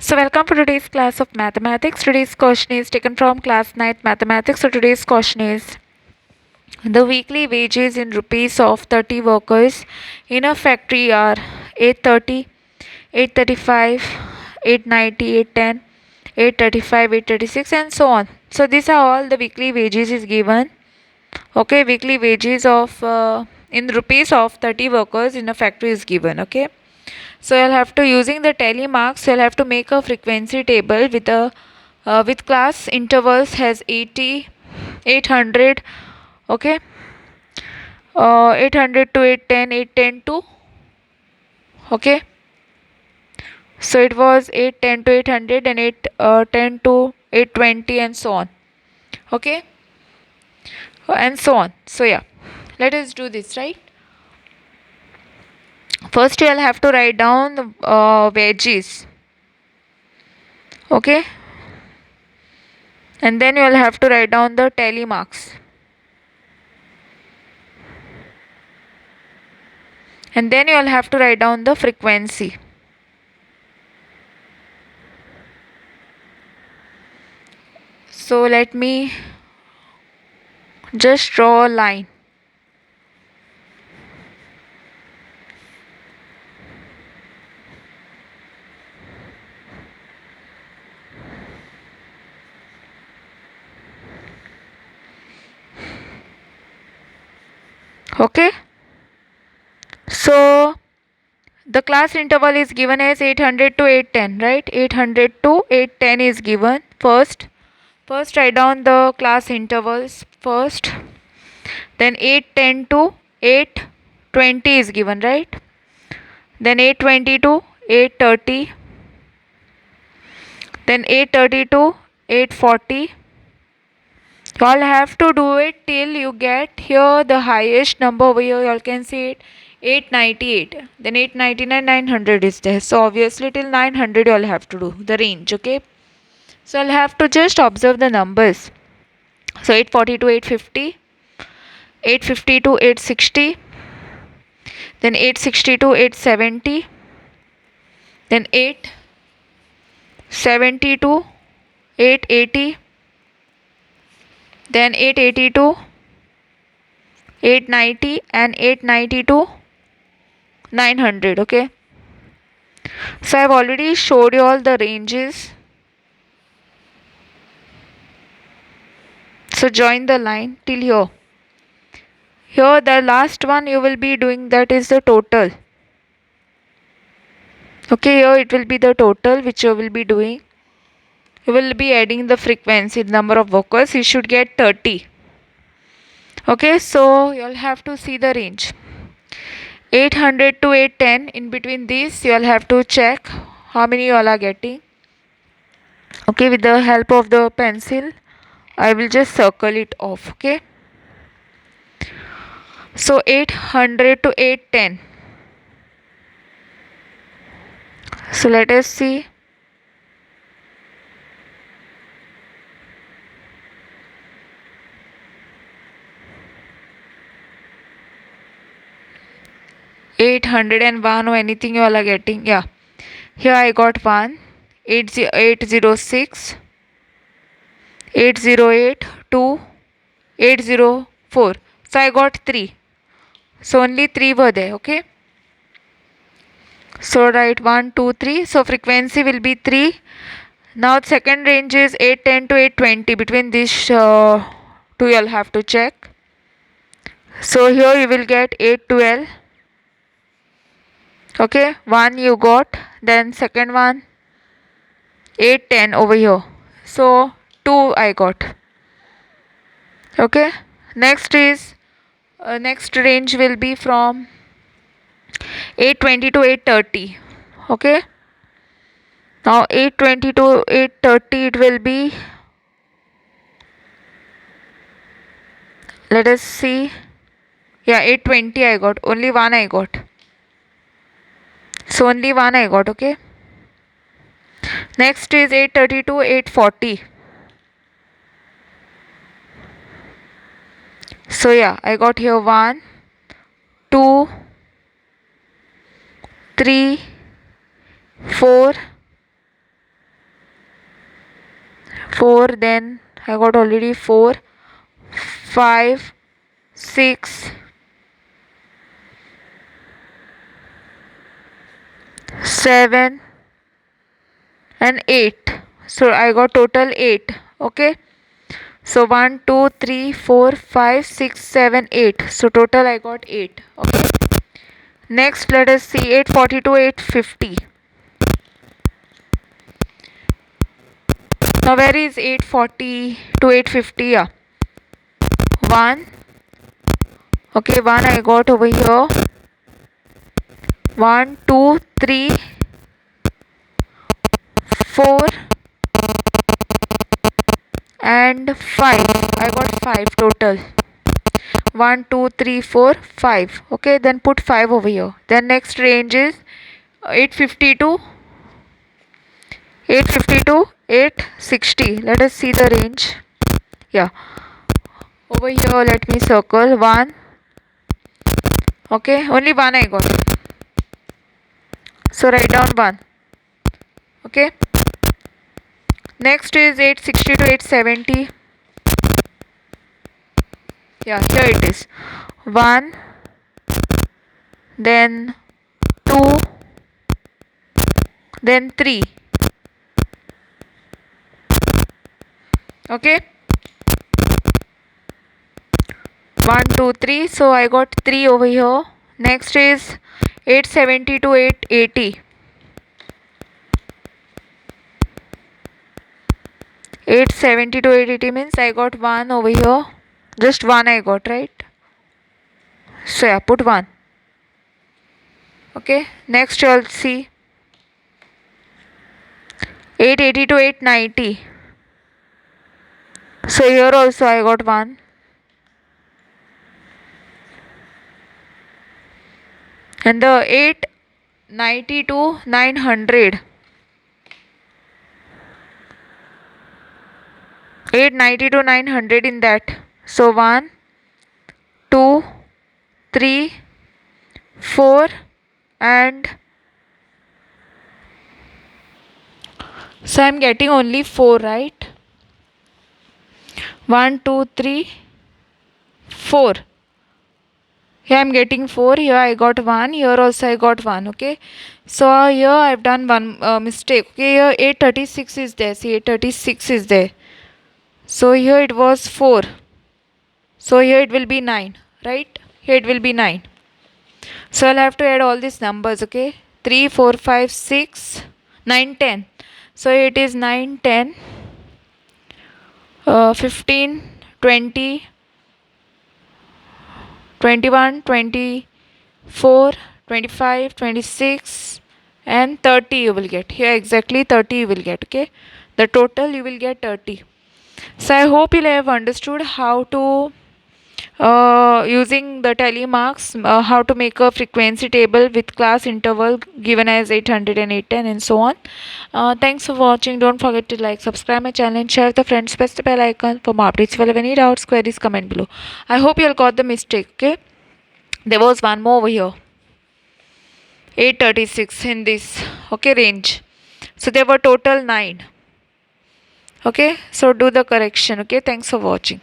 So welcome to today's class of mathematics. Today's question is taken from class 9 mathematics. So today's question is the weekly wages in rupees of 30 workers in a factory are 830, 835, 890, 810, 835, 836 and so on. So these are all the weekly wages is given. Okay, weekly wages of in rupees of 30 workers in a factory is given. Okay. So you'll have to using the tally marks. You'll have to make a frequency table with class intervals has 80, 800, okay, 800 to 810, 810 to, okay. So it was 810 to 800 and 810 to 820 and so on, okay, and so on. So yeah, let us do this, right? First you'll have to write down the wages, okay, and then you'll have to write down the tally marks. And then you will have to write down the frequency. So let me just draw a line. Okay, so the class interval is given as 800 to 810, right? 800 to 810 is given. First write down the class intervals first. Then 810 to 820 is given, right? Then 820 to 830. Then 830 to 840. You all have to do it till you get here the highest number over here. You all can see it 898. Then 899, 900 is there. So obviously till 900 you all have to do the range. Okay. So I'll have to just observe the numbers. So 840 to 850, 850 to 860, then 860 to 870, then 870 to 880, then 880 to 890 and 890 to 900. Okay, so I've already showed you all the ranges. So join the line till here. Here the last one you will be doing, that is the total. Okay, here it will be the total which you will be doing. You will be adding the frequency, the number of workers. You should get 30. Okay, so you'll have to see the range 800 to 810. In between these you'll have to check how many you all are getting. Okay, with the help of the pencil I will just circle it off. Okay, so 800 to 810. So let us see. Eight hundred and one or anything you all are getting. Yeah, here I got 1, 806, 808, 2, 804. So I got 3. So only 3 were there. Okay, so write 1, 2, 3. So frequency will be 3. Now second range is 810 to 820. Between these two you'll have to check. So here you will get 812. Okay, 1 you got. Then second one 810 over here. So 2 I got. Okay, next is next range will be from 820 to 830. Okay, now 820 to 830 it will be, let us see. Yeah, 820 I got. Only 1 I got. So only 1 I got. Okay, next is 830 to 840. So yeah, I got here 1, 2, 3, 4, 4, then I got already 4, 5, 6, 7 and 8. So I got total 8. Okay, so 1 2 3 4 5 6 7 8. So total I got 8. Okay, next let us see 840 to 850. Now where is 840 to 850? Yeah, 1. Okay, 1 I got over here. 1 2 3 4 and 5. I got 5 total. 1 2 3 4 5. Okay, then put 5 over here. Then next range is 850 to 860. Let us see the range. Yeah, over here let me circle 1. Okay, only 1 I got. So write down 1. Okay, next is 860 to 870. Yeah, here it is. 1, then 2, then 3. Okay, 1 2 3. So I got 3 over here. Next is 870 to 880. 870 to 880 means I got 1 over here. Just 1 I got, right? So yeah, put 1. Okay, next you'll see 880 to 890. So here also I got 1. And the 890 to 900. 890 to 900 in that. So 1, 2, 3, 4 and so I'm getting only 4, right? 1 2 3 4. Here I'm getting 4. Here I got 1. Here also I got 1. Okay, so here I've done one mistake. Okay, here 836 is there. See, 836 is there. So here it was 4. So here it will be 9, right? Here it will be 9. So I'll have to add all these numbers. Okay, 3 4 5 6 9 10. So it is 9 10 15 20 21 24 25 26 and 30 you will get. Here exactly 30 you will get. Okay, the total you will get 30. So I hope you'll have understood how to using the telemarks, how to make a frequency table with class interval given as 800 and 810 and so on. Thanks for watching. Don't forget to like, subscribe my channel and share with the friends. Press the bell icon for more updates. If you have any doubts, queries, comment below. I hope you all got the mistake. Okay, there was one more over here, 836 in this okay range. So there were total 9. Okay, so do the correction. Okay, thanks for watching.